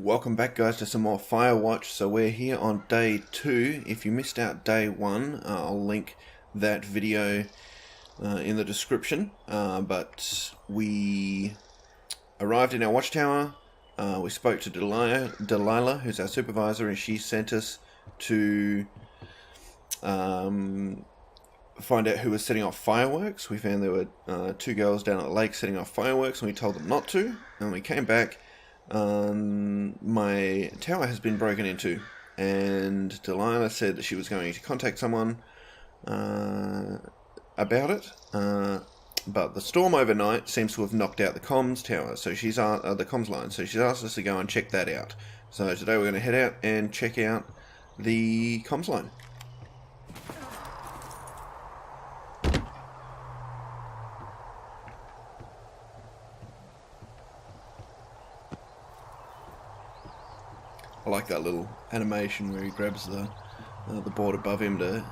Welcome back, guys, to some more Firewatch. So we're here on day 2. If you missed out day 1, I'll link that video in the description. But we arrived in our watchtower. We spoke to Delilah, who's our supervisor, and she sent us to find out who was setting off fireworks. We found there were 2 girls down at the lake setting off fireworks, and we told them not to. And we came back. My tower has been broken into, and Delilah said that she was going to contact someone about it, but the storm overnight seems to have knocked out the comms tower, so she's the comms line, so she's asked us to go and check that out. So today we're going to head out and check out the comms line. I like that little animation where he grabs the board above him to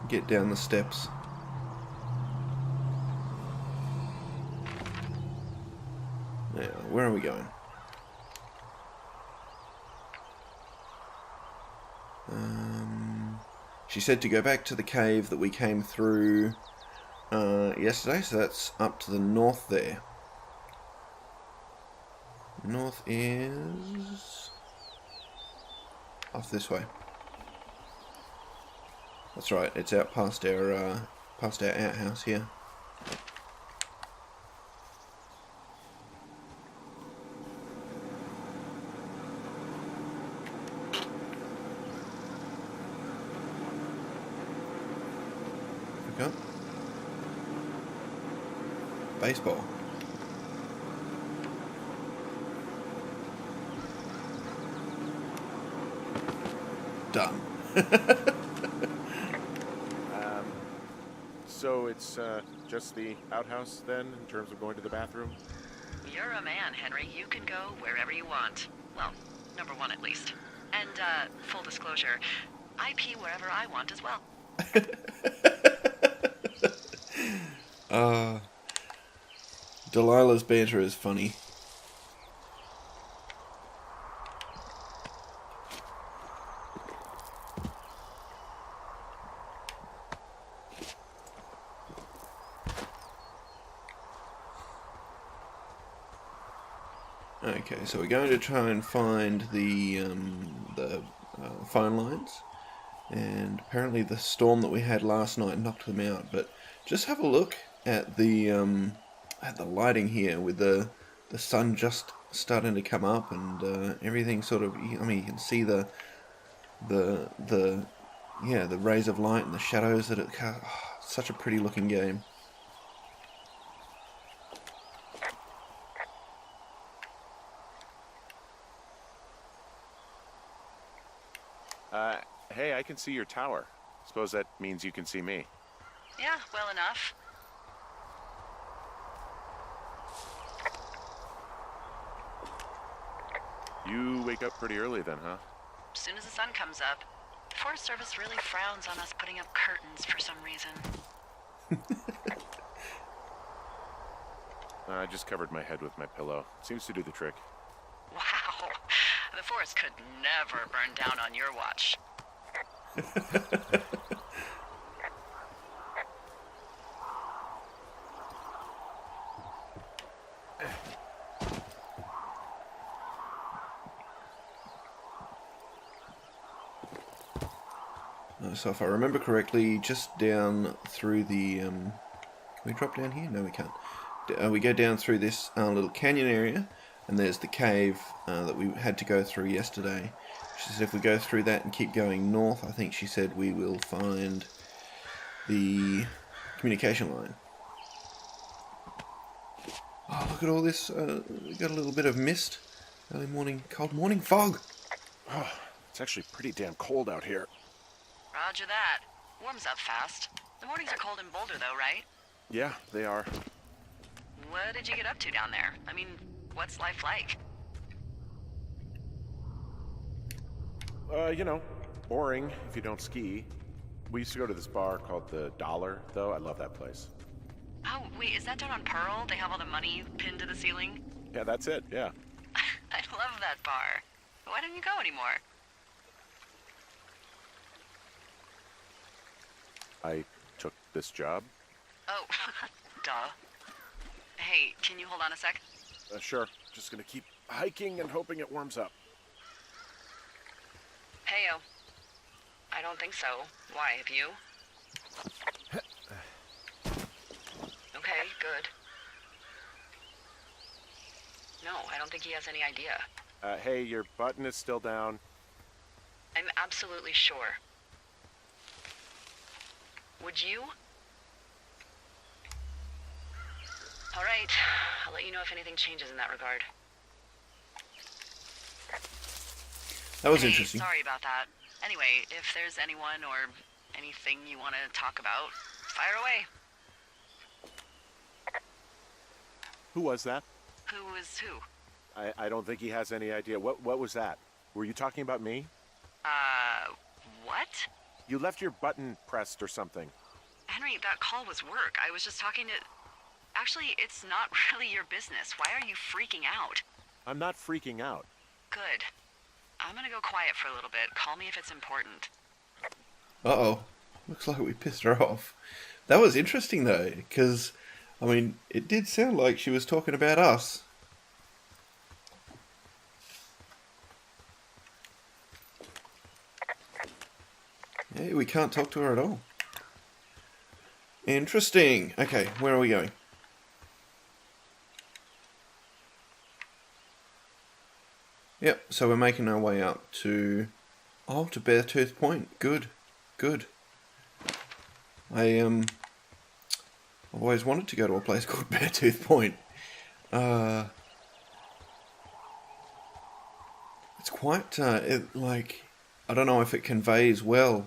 get down the steps. Now, where are we going? She said to go back to the cave that we came through yesterday, so that's up to the north there. North is off this way. That's right, it's out past our outhouse here. Look up. Baseball. Done. So it's just the outhouse then, in terms of going to the bathroom? You're a man, Henry. You can go wherever you want. Well, number 1 at least. And, full disclosure, I pee wherever I want as well. Delilah's banter is funny. Okay, so we're going to try and find the phone lines, and apparently the storm that we had last night knocked them out. But just have a look at the lighting here, with the sun just starting to come up, and everything sort of. I mean, you can see the rays of light and the shadows that it casts. Oh, such a pretty looking game. Hey, I can see your tower. Suppose that means you can see me. Yeah, well enough. You wake up pretty early then, huh? As soon as the sun comes up. The Forest Service really frowns on us putting up curtains for some reason. I just covered my head with my pillow. Seems to do the trick. Wow. The forest could never burn down on your watch. So if I remember correctly, just down through the... Can we drop down here? No, we can't. We go down through this little canyon area, and there's the cave that we had to go through yesterday. She said if we go through that and keep going north, I think she said we will find the communication line. Oh, look at all this. We got a little bit of mist. Early morning, cold morning fog. Oh, it's actually pretty damn cold out here. Roger that. Warms up fast. The mornings are cold in Boulder, though, right? Yeah, they are. What did you get up to down there? I mean, what's life like? Boring if you don't ski. We used to go to this bar called the Dollar, though. I love that place. Oh, wait, is that down on Pearl? They have all the money pinned to the ceiling? Yeah, that's it, yeah. I love that bar. Why don't you go anymore? I took this job. Oh, duh. Hey, can you hold on a sec? Sure. Just gonna keep hiking and hoping it warms up. Heyo. I don't think so. Why, have you? Okay, good. No, I don't think he has any idea. Hey, your button is still down. I'm absolutely sure. Would you? All right, I'll let you know if anything changes in that regard. That was Hey, interesting. sorry about that. Anyway, if there's anyone or anything you want to talk about, fire away. Who was that? Who is who? I don't think he has any idea. What was that? Were you talking about me? What? You left your button pressed or something. Henry, that call was work. I was just talking to... Actually, it's not really your business. Why are you freaking out? I'm not freaking out. Good. I'm gonna go quiet for a little bit. Call me if it's important. Uh-oh. Looks like we pissed her off. That was interesting, though, because, I mean, it did sound like she was talking about us. Hey, we can't talk to her at all. Interesting. Okay, where are we going? Yep, so we're making our way up to... Oh, to Beartooth Point. Good. Good. I've always wanted to go to a place called Beartooth Point. It's quite, like... I don't know if it conveys well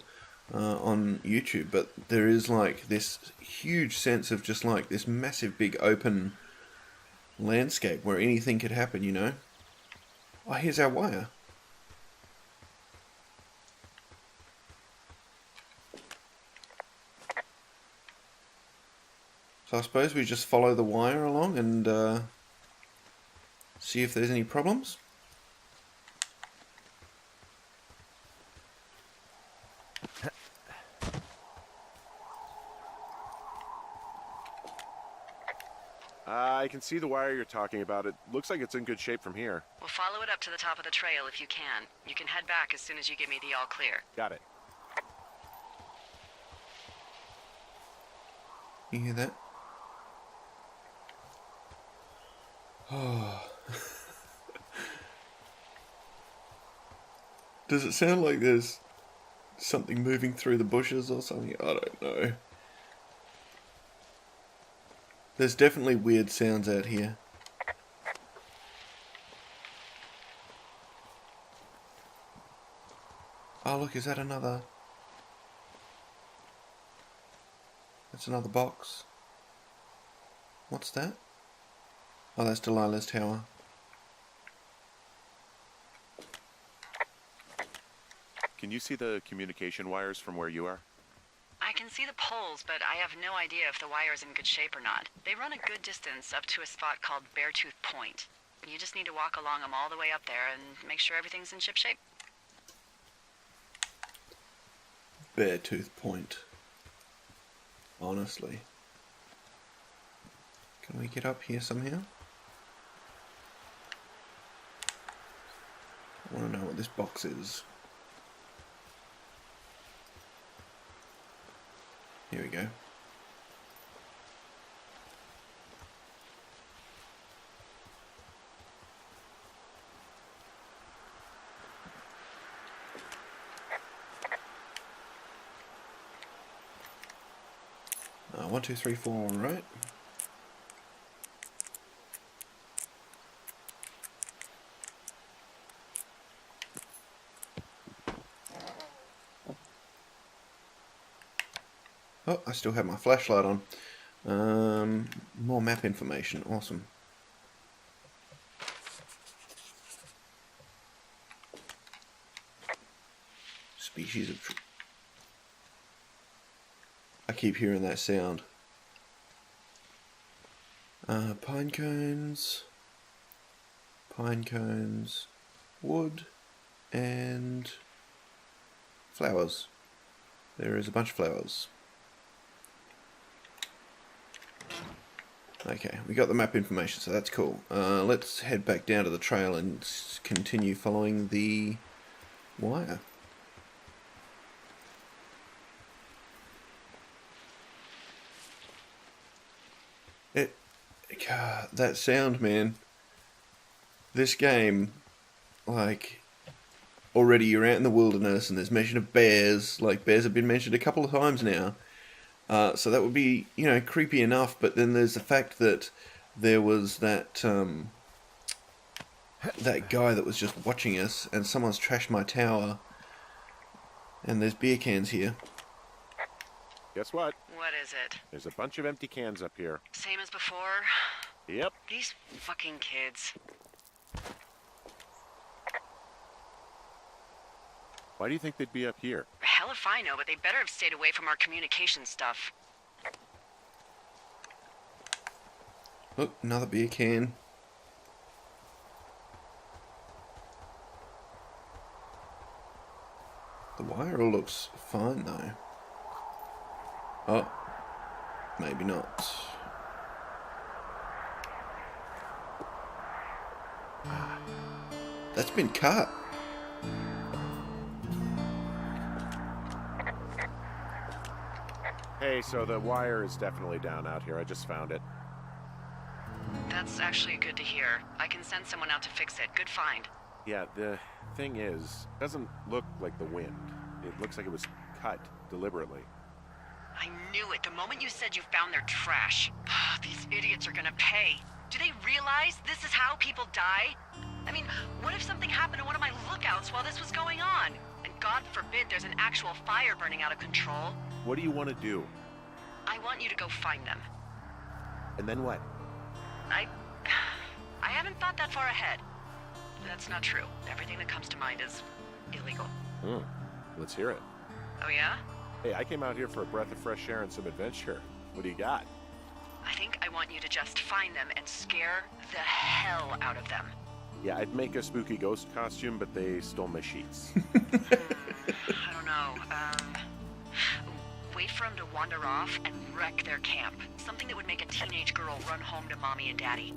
on YouTube, but there is like this huge sense of just like this massive big open landscape where anything could happen, you know? Oh, here's our wire. So I suppose we just follow the wire along and see if there's any problems. I can see the wire you're talking about. It looks like it's in good shape from here. We'll follow it up to the top of the trail if you can. You can head back as soon as you give me the all clear. Got it. You hear that? Oh. Does it sound like there's something moving through the bushes or something? I don't know. There's definitely weird sounds out here. Oh look, is that another... That's another box. What's that? Oh, that's Delilah's tower. Can you see the communication wires from where you are? I can see the poles, but I have no idea if the wire's in good shape or not. They run a good distance up to a spot called Beartooth Point. You just need to walk along them all the way up there and make sure everything's in ship shape. Beartooth Point. Honestly. Can we get up here somehow? I want to know what this box is. Here we go. One, two, three, four, right? Oh, I still have my flashlight on. More map information. Awesome. Species of tree. I keep hearing that sound. Pine cones. Pine cones. Wood. And flowers. There is a bunch of flowers. Okay, we got the map information, so that's cool. Let's head back down to the trail and continue following the wire. God, that sound, man. This game, like, already you're out in the wilderness and there's mention of bears. Like, bears have been mentioned a couple of times now. So that would be, creepy enough. But then there's the fact that there was that that guy that was just watching us, and someone's trashed my tower. And there's beer cans here. Guess what? What is it? There's a bunch of empty cans up here. Same as before? Yep. These fucking kids. Why do you think they'd be up here? Hell if I know, but they better have stayed away from our communication stuff. Look, another beer can. The wire all looks fine though. Oh, maybe not. That's been cut. Hey, so the wire is definitely down out here. I just found it. That's actually good to hear. I can send someone out to fix it. Good find. Yeah, the thing is, it doesn't look like the wind. It looks like it was cut deliberately. I knew it the moment you said you found their trash. These idiots are gonna pay. Do they realize this is how people die? I mean, what if something happened to one of my lookouts while this was going on? And God forbid there's an actual fire burning out of control. What do you want to do? I want you to go find them. And then what? I haven't thought that far ahead. That's not true. Everything that comes to mind is illegal. Let's hear it. Oh yeah? Hey, I came out here for a breath of fresh air and some adventure. What do you got? I think I want you to just find them and scare the hell out of them. Yeah, I'd make a spooky ghost costume, but they stole my sheets. I don't know. Wait for them to wander off and wreck their camp. Something that would make a teenage girl run home to mommy and daddy.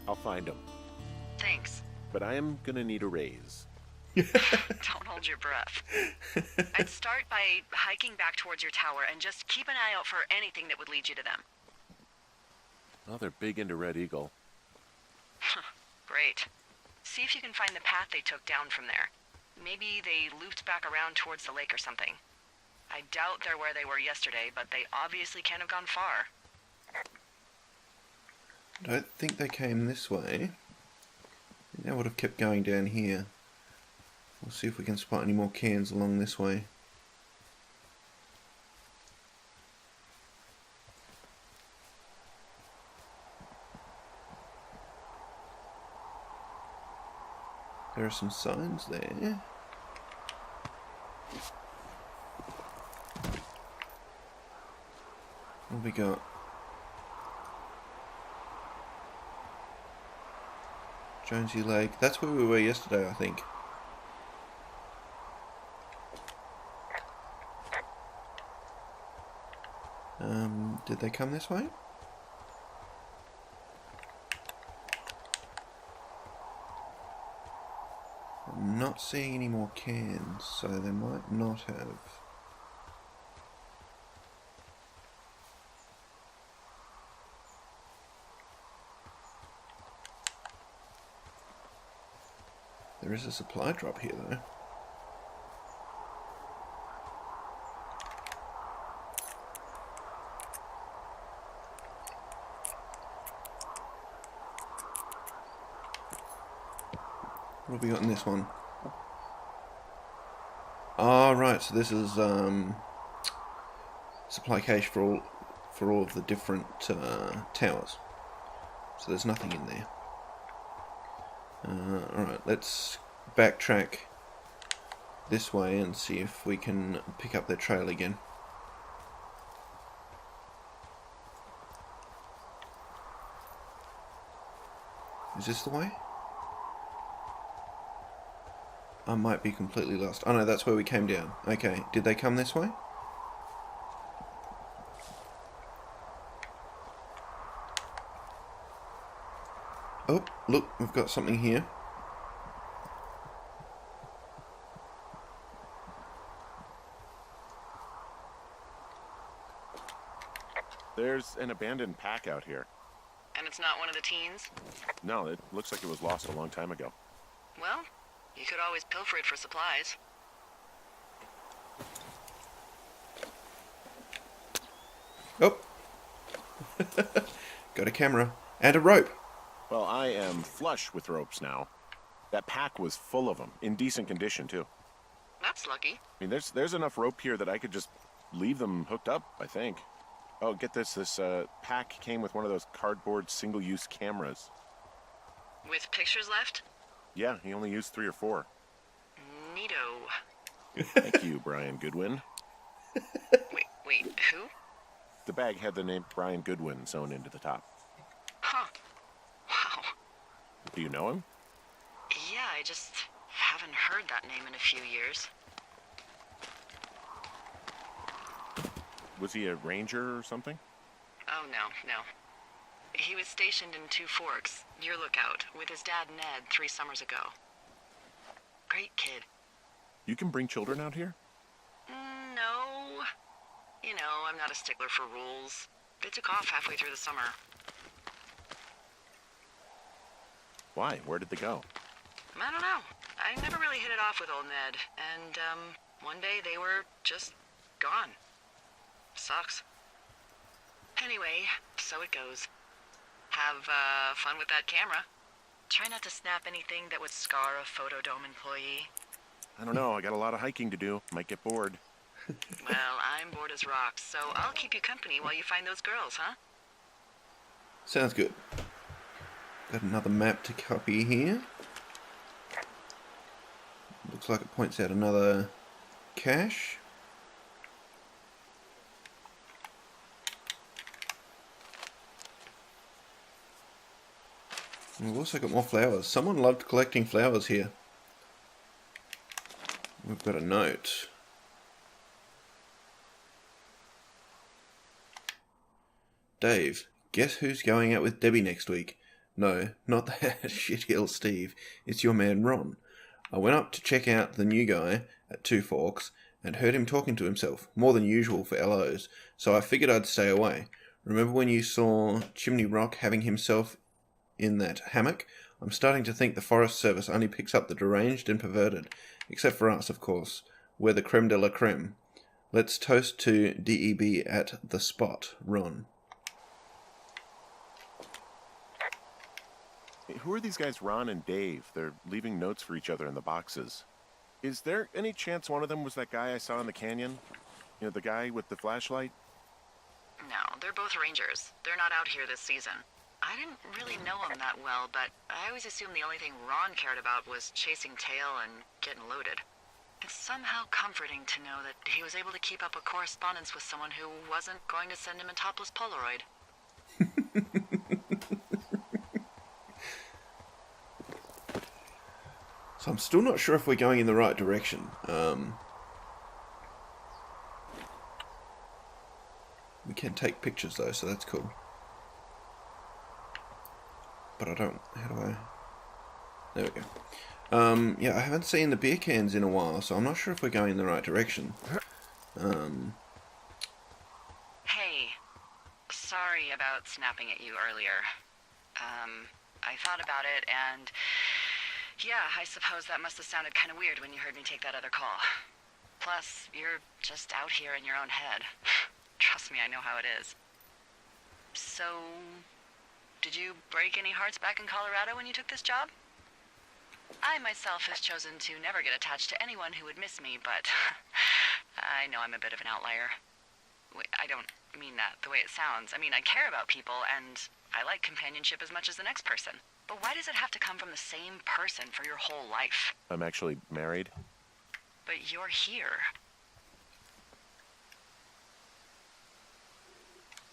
I'll find them. Thanks. But I am gonna need a raise. Don't hold your breath. I'd start by hiking back towards your tower and just keep an eye out for anything that would lead you to them. Well, they're big into Red Eagle. Great. See if you can find the path they took down from there. Maybe they looped back around towards the lake or something. I doubt they're where they were yesterday, but they obviously can't have gone far. I don't think they came this way. They would have kept going down here. We'll see if we can spot any more cans along this way. There are some signs there. What have we got? Jonesy Lake. That's where we were yesterday, I think. Did they come this way? I'm not seeing any more cans, so they might not have. There is a supply drop here, though. What have we got in this one? Ah, right. So this is supply cache for all of the different towers. So there's nothing in there. Alright, let's backtrack this way and see if we can pick up their trail again. Is this the way? I might be completely lost. Oh no, that's where we came down. Okay, did they come this way? Oh, look, we've got something here. There's an abandoned pack out here. And it's not one of the teens? No, it looks like it was lost a long time ago. Well, you could always pilfer it for supplies. Oh. Got a camera. And a rope. Well, I am flush with ropes now. That pack was full of them, in decent condition, too. That's lucky. I mean, there's enough rope here that I could just leave them hooked up, I think. Oh, get this. This pack came with one of those cardboard single-use cameras. With pictures left? Yeah, he only used 3 or 4. Neato. Thank you, Brian Goodwin. Wait, who? The bag had the name Brian Goodwin sewn into the top. Huh. Wow. Do you know him? Yeah, I just haven't heard that name in a few years. Was he a ranger or something? Oh, no. He was stationed in Two Forks, your lookout, with his dad Ned 3 summers ago. Great kid. You can bring children out here? No. You know, I'm not a stickler for rules. They took off halfway through the summer. Why? Where did they go? I don't know. I never really hit it off with old Ned, and, one day they were just gone. Sucks. Anyway, so it goes. Have, fun with that camera. Try not to snap anything that would scar a Photodome employee. I don't know. I got a lot of hiking to do. Might get bored. Well, I'm bored as rocks, so I'll keep you company while you find those girls, huh? Sounds good. Got another map to copy here. Looks like it points out another cache. And we've also got more flowers. Someone loved collecting flowers here. We've got a note. Dave, guess who's going out with Debbie next week? No, not that shithill Steve. It's your man Ron. I went up to check out the new guy at Two Forks and heard him talking to himself, more than usual for LOs, so I figured I'd stay away. Remember when you saw Chimney Rock having himself in that hammock? I'm starting to think the Forest Service only picks up the deranged and perverted. Except for us, of course. We're the creme de la creme. Let's toast to DEB at the spot, Ron. Hey, who are these guys, Ron and Dave? They're leaving notes for each other in the boxes. Is there any chance one of them was that guy I saw in the canyon? You know, the guy with the flashlight? No, they're both rangers. They're not out here this season. I didn't really know him that well, but I always assumed the only thing Ron cared about was chasing tail and getting loaded. It's somehow comforting to know that he was able to keep up a correspondence with someone who wasn't going to send him a topless Polaroid. So I'm still not sure if we're going in the right direction. We can take pictures though, so that's cool. But I don't... How do I... There we go. Yeah, I haven't seen the beer cans in a while, so I'm not sure if we're going in the right direction. Hey, sorry about snapping at you earlier. I thought about it, and yeah, I suppose that must have sounded kind of weird when you heard me take that other call. Plus, you're just out here in your own head. Trust me, I know how it is. So, did you break any hearts back in Colorado when you took this job? I myself has chosen to never get attached to anyone who would miss me, but I know I'm a bit of an outlier. I don't mean that the way it sounds. I mean, I care about people, and I like companionship as much as the next person. But why does it have to come from the same person for your whole life? I'm actually married. But you're here.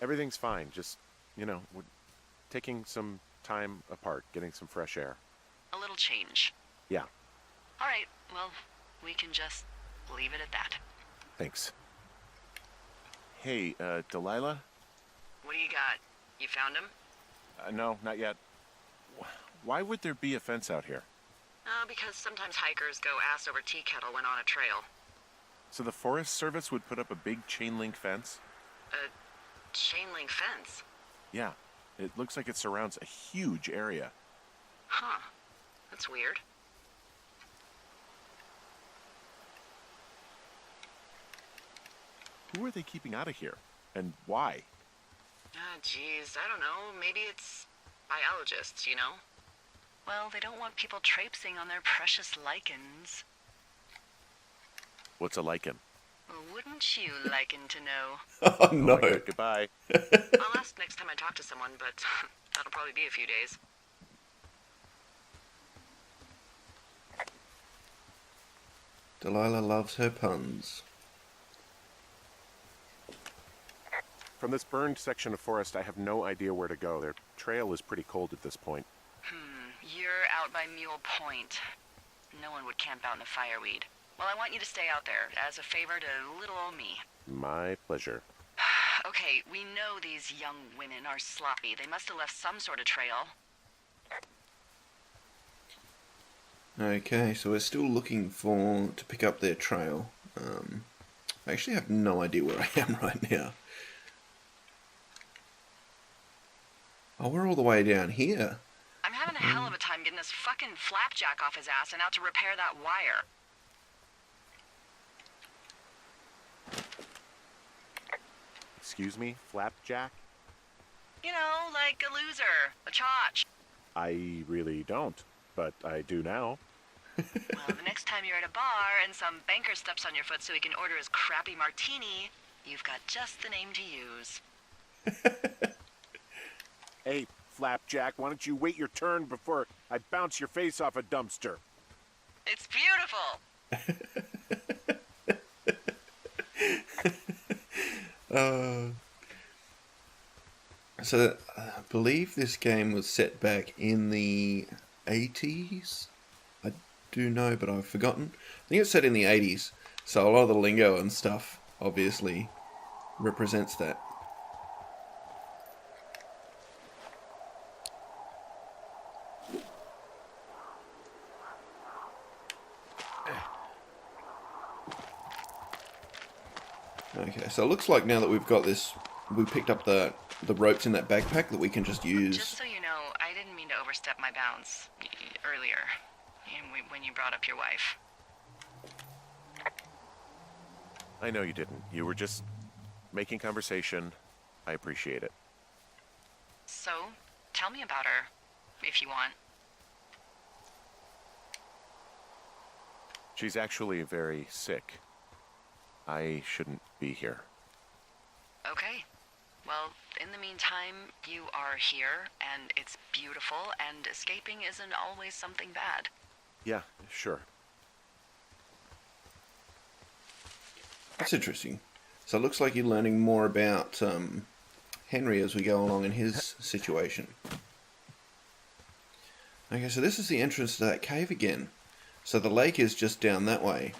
Everything's fine. Just, you know, we're taking some time apart, getting some fresh air. A little change. Yeah. Alright, well, we can just leave it at that. Thanks. Hey, Delilah? What do you got? You found him? No, not yet. Why would there be a fence out here? Because sometimes hikers go ass over tea kettle when on a trail. So the Forest Service would put up a big chain link fence? A chain link fence? Yeah. It looks like it surrounds a huge area. Huh. That's weird. Who are they keeping out of here? And why? Geez, I don't know. Maybe it's biologists, you know? Well, they don't want people traipsing on their precious lichens. What's a lichen? Wouldn't you liken to know? Oh, no. Oh my God, goodbye. I'll ask next time I talk to someone, but that'll probably be a few days. Delilah loves her puns. From this burned section of forest, I have no idea where to go. Their trail is pretty cold at this point. You're out by Mule Point. No one would camp out in the fireweed. Well, I want you to stay out there as a favor to little old me. My pleasure. Okay, we know these young women are sloppy. They must have left some sort of trail. Okay, so we're still looking to pick up their trail. I actually have no idea where I am right now. Oh, we're all the way down here. I'm having a hell of a time getting this fucking flapjack off his ass and out to repair that wire. Excuse me, Flapjack? You know, like a loser, a chotch. I really don't, but I do now. Well, the next time you're at a bar and some banker steps on your foot so he can order his crappy martini, you've got just the name to use. Hey, Flapjack, why don't you wait your turn before I bounce your face off a dumpster? It's beautiful. So I believe this game was set back in the 80s. I do know, but I've forgotten. I think it's set in the 80s, so a lot of the lingo and stuff obviously represents that. Okay, so it looks like now that we've got this, we picked up the ropes in that backpack that we can just use. Just so you know, I didn't mean to overstep my bounds earlier when you brought up your wife. I know you didn't. You were just making conversation. I appreciate it. So, tell me about her, if you want. She's actually very sick. I shouldn't be here. Okay. Well, in the meantime, you are here, and it's beautiful, and escaping isn't always something bad. Yeah, sure. That's interesting. So it looks like you're learning more about Henry as we go along in his situation. Okay, so this is the entrance to that cave again. So the lake is just down that way.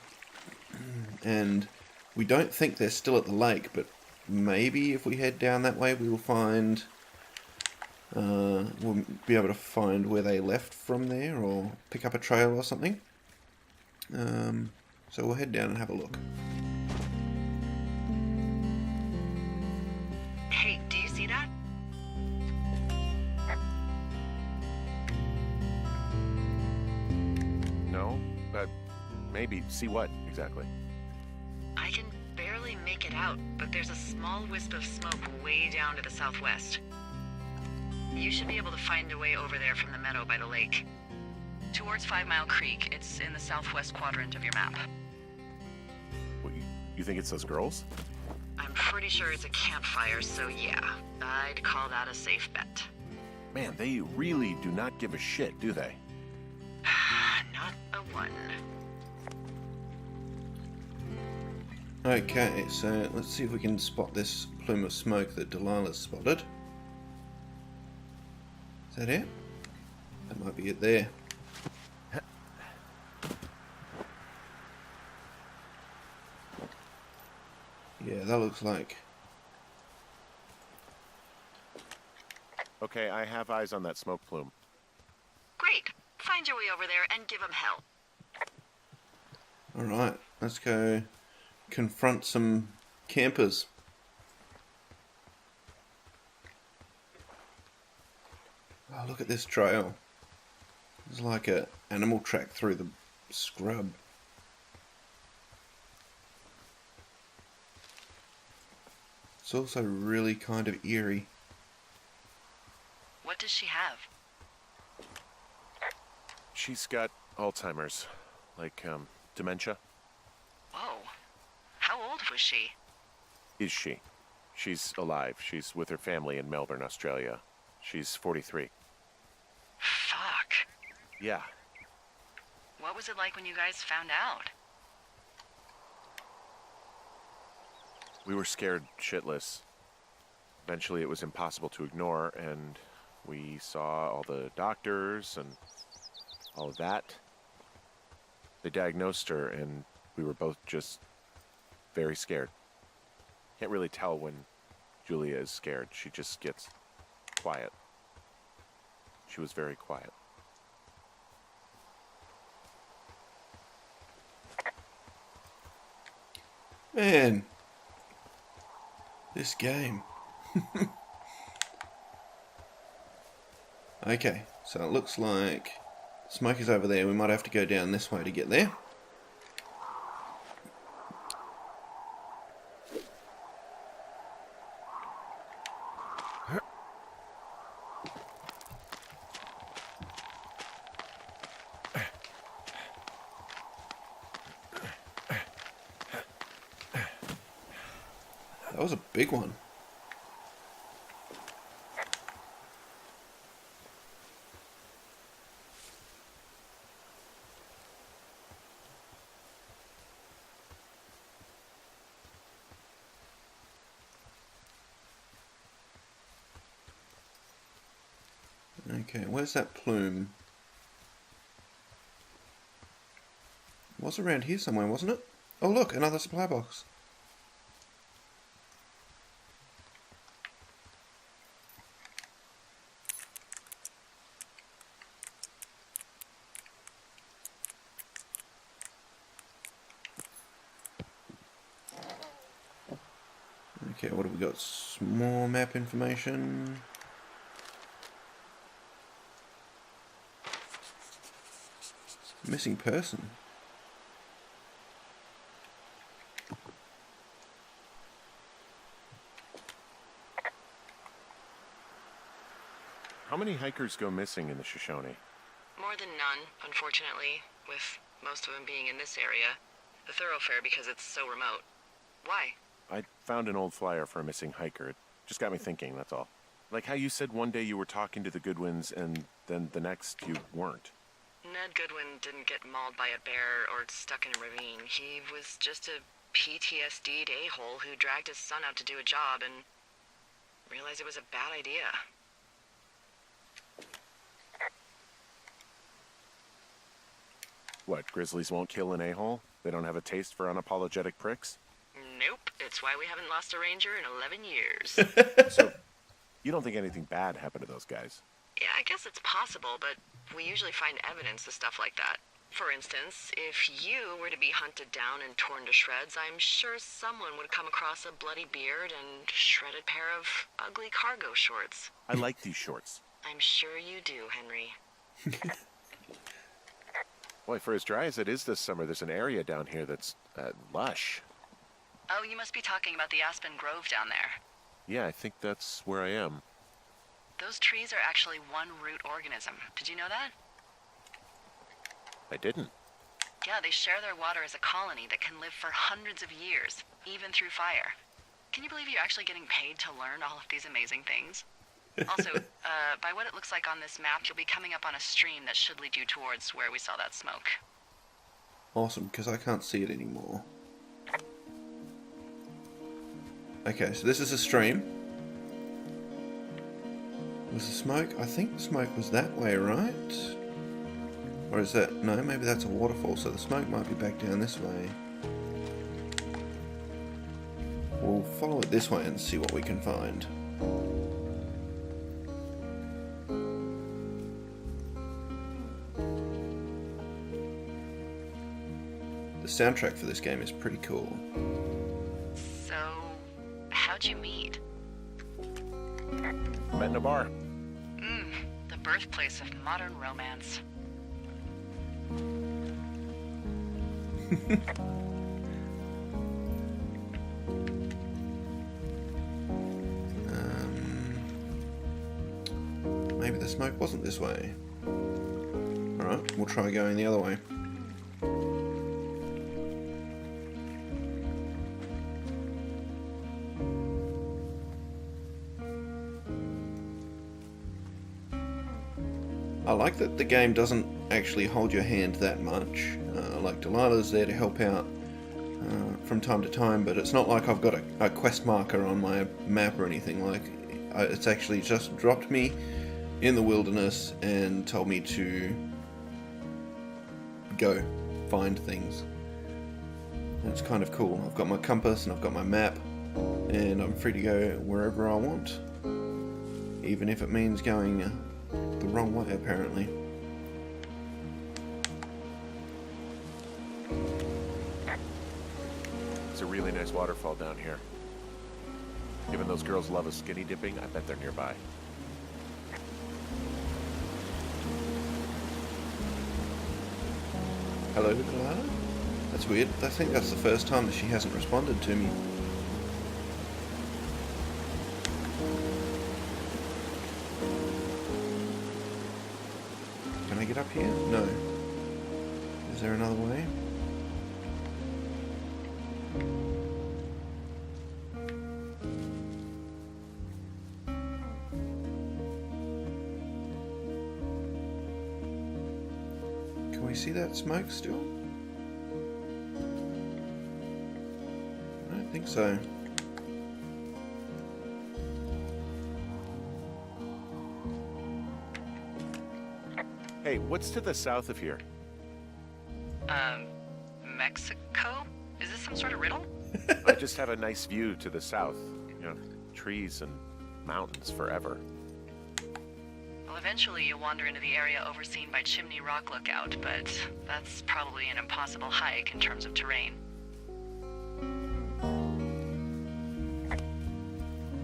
And we don't think they're still at the lake, but maybe if we head down that way we will find... we'll be able to find where they left from there, or pick up a trail or something. So we'll head down and have a look. Hey, do you see that? No? Maybe. See what, exactly? I can barely make it out, but there's a small wisp of smoke way down to the southwest. You should be able to find a way over there from the meadow by the lake. Towards 5 Mile Creek. It's in the southwest quadrant of your map. What, you think it's those girls? I'm pretty sure it's a campfire, so yeah, I'd call that a safe bet. Man, they really do not give a shit, do they? Not a one. Okay, so let's see if we can spot this plume of smoke that Delilah's spotted. Is that it? That might be it there. Yeah, that looks like... Okay, I have eyes on that smoke plume. Great. Find your way over there and give them hell. Alright, let's go confront some campers. Oh, look at this trail. It's like an animal track through the scrub. It's also really kind of eerie. What does she have? She's got Alzheimer's, like, dementia. Whoa. How old was she? Is she? She's alive. She's with her family in Melbourne, Australia. She's 43. Fuck. Yeah. What was it like when you guys found out? We were scared shitless. Eventually it was impossible to ignore, and we saw all the doctors and all of that. They diagnosed her, and we were both just very scared. Can't really tell when Julia is scared. She just gets quiet. She was very quiet. Man, this game. Okay, so it looks like smoke is over there. We might have to go down this way to get there. That was a big one. Okay, where's that plume? It was around here somewhere, wasn't it? Oh look, another supply box. Okay, what have we got? Some more map information. Missing person. How many hikers go missing in the Shoshone? More than none, unfortunately, with most of them being in this area. The thoroughfare because it's so remote. Why? I found an old flyer for a missing hiker. It just got me thinking, that's all. Like how you said one day you were talking to the Goodwins and then the next you weren't. Ned Goodwin didn't get mauled by a bear or stuck in a ravine. He was just a PTSD'd a-hole who dragged his son out to do a job and realized it was a bad idea. What, grizzlies won't kill an a-hole? They don't have a taste for unapologetic pricks? Nope, it's why we haven't lost a ranger in 11 years. So, you don't think anything bad happened to those guys? Yeah, I guess it's possible, but we usually find evidence of stuff like that. For instance, if you were to be hunted down and torn to shreds, I'm sure someone would come across a bloody beard and shredded pair of ugly cargo shorts. I like these shorts. I'm sure you do, Henry. Boy, for as dry as it is this summer, there's an area down here that's lush. Oh, you must be talking about the Aspen Grove down there. Yeah, I think that's where I am. Those trees are actually one root organism. Did you know that? I didn't. Yeah, they share their water as a colony that can live for hundreds of years, even through fire. Can you believe you're actually getting paid to learn all of these amazing things? Also, by what it looks like on this map, you'll be coming up on a stream that should lead you towards where we saw that smoke. Awesome, because I can't see it anymore. Okay, so this is a stream. Was the smoke? I think the smoke was that way, right? Or is that... No, maybe that's a waterfall, so the smoke might be back down this way. We'll follow it this way and see what we can find. The soundtrack for this game is pretty cool. So, how'd you meet? Met in a bar. The birthplace of modern romance. Maybe the smoke wasn't this way. Alright, we'll try going the other way. I like that the game doesn't actually hold your hand that much. Like Delilah's there to help out from time to time, but it's not like I've got a quest marker on my map or anything. Like, it's actually just dropped me in the wilderness and told me to go find things. And it's kind of cool. I've got my compass and I've got my map, and I'm free to go wherever I want, even if it means going the wrong way, apparently. It's a really nice waterfall down here. Given those girls love a skinny dipping, I bet they're nearby. Hello, Delilah? That's weird. I think that's the first time that she hasn't responded to me. Can I get up here? No. Is there another way? Can we see that smoke still? I don't think so. Hey, what's to the south of here? Mexico? Is this some sort of riddle? I just have a nice view to the south. You know, trees and mountains forever. Well, eventually you'll wander into the area overseen by Chimney Rock Lookout, but that's probably an impossible hike in terms of terrain.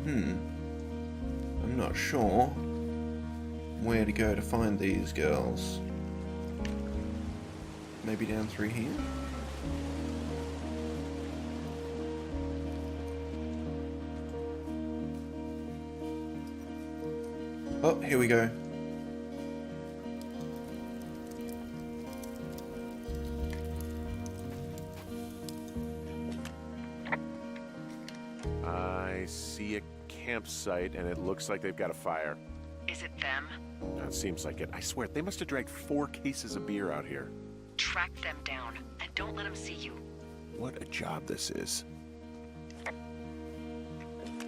I'm not sure where to go to find these girls. Maybe down through here? Oh, here we go. I see a campsite, and it looks like they've got a fire. Is it them? That seems like it. I swear, they must have dragged 4 cases of beer out here. Track them down, and don't let them see you. What a job this is.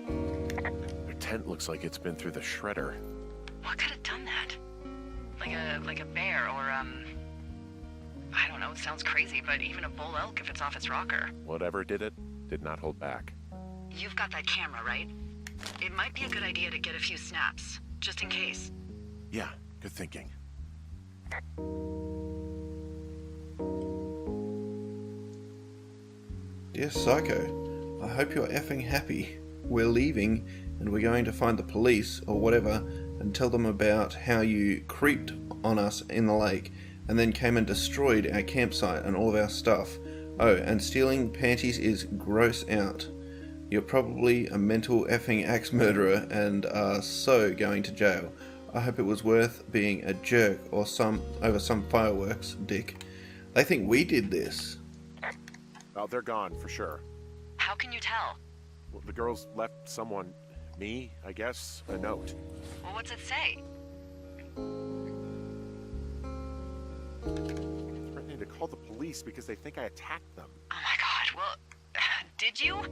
Their tent looks like it's been through the shredder. What could have done that? Like a bear or, I don't know, it sounds crazy, but even a bull elk if it's off its rocker. Whatever did it, did not hold back. You've got that camera, right? It might be a good idea to get a few snaps, just in case. Yeah, good thinking. Dear Psycho, I hope you're effing happy. We're leaving, and we're going to find the police, or whatever, and tell them about how you creeped on us in the lake, and then came and destroyed our campsite and all of our stuff. Oh, and stealing panties is gross out. You're probably a mental effing axe murderer and are so going to jail. I hope it was worth being a jerk or over some fireworks, Dick. They think we did this. Oh, they're gone, for sure. How can you tell? Well, the girls left someone, me, I guess, a note. Well, what's it say? Threatening to call the police because they think I attacked them. Oh my god, well, did you?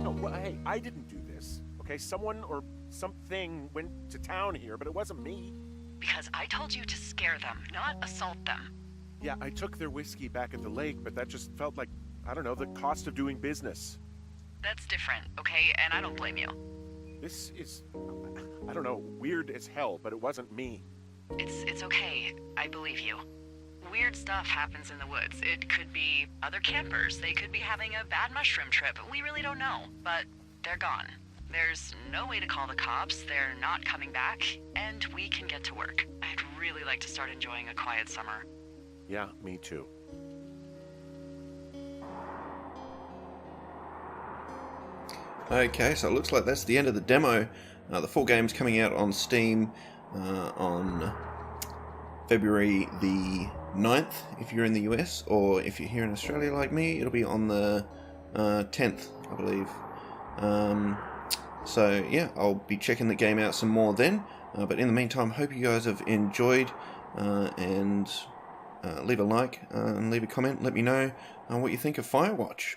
No, well, hey, I didn't do this, okay? Someone or something went to town here, but it wasn't me. Because I told you to scare them, not assault them. Yeah, I took their whiskey back at the lake, but that just felt like, I don't know, the cost of doing business. That's different, okay? And I don't blame you. This is, I don't know, weird as hell, but it wasn't me. It's okay. I believe you. Weird stuff happens in the woods. It could be other campers. They could be having a bad mushroom trip. We really don't know, but they're gone. There's no way to call the cops. They're not coming back, and we can get to work. I'd really like to start enjoying a quiet summer. Yeah, me too. Okay, so it looks like that's the end of the demo. The full game's coming out on Steam on February the 9th if you're in the US, or if you're here in Australia like me, it'll be on the 10th, I believe. So yeah, I'll be checking the game out some more then. But in the meantime, hope you guys have enjoyed, and leave a like and leave a comment. Let me know what you think of Firewatch.